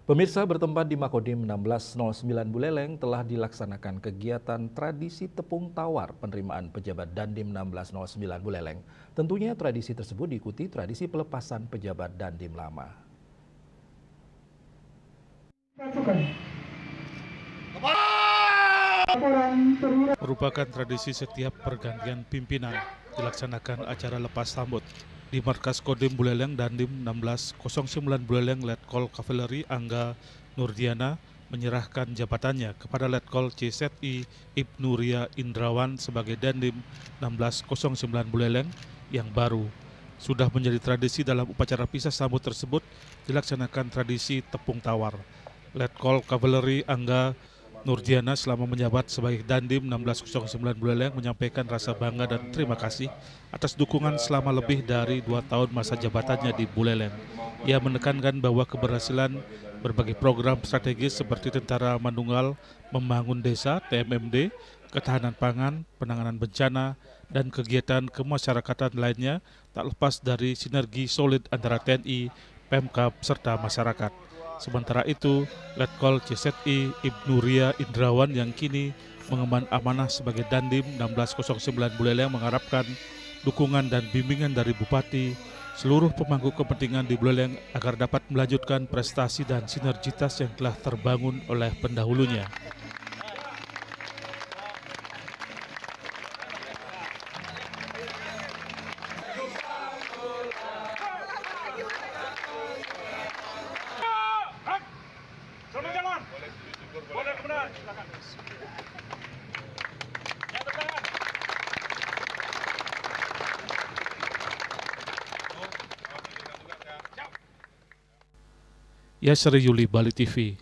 Pemirsa, bertempat di Makodim 1609 Buleleng telah dilaksanakan kegiatan tradisi tepung tawar penerimaan pejabat Dandim 1609 Buleleng. Tentunya tradisi tersebut diikuti tradisi pelepasan pejabat Dandim lama. Merupakan tradisi setiap pergantian pimpinan dilaksanakan acara lepas sambut di markas Kodim Buleleng Dandim 1609 Buleleng Letkol Kavaleri Angga Nurdiana menyerahkan jabatannya kepada Letkol CZI Ibnu Ria Indrawan sebagai Dandim 1609 Buleleng yang baru. Sudah menjadi tradisi dalam upacara pisah sambut tersebut dilaksanakan tradisi tepung tawar. Letkol Kavaleri Angga Nurdiana selama menjabat sebagai Dandim 1609 Buleleng menyampaikan rasa bangga dan terima kasih atas dukungan selama lebih dari 2 tahun masa jabatannya di Buleleng. Ia menekankan bahwa keberhasilan berbagai program strategis seperti Tentara Manunggal, Membangun Desa, TMMD, Ketahanan Pangan, Penanganan Bencana, dan kegiatan kemasyarakatan lainnya tak lepas dari sinergi solid antara TNI, Pemkab, serta masyarakat. Sementara itu, Letkol CZI Ibnu Ria Indrawan yang kini mengemban amanah sebagai Dandim 1609 Buleleng mengharapkan dukungan dan bimbingan dari Bupati, seluruh pemangku kepentingan di Buleleng agar dapat melanjutkan prestasi dan sinergitas yang telah terbangun oleh pendahulunya. Yasri Yuli, Bali TV.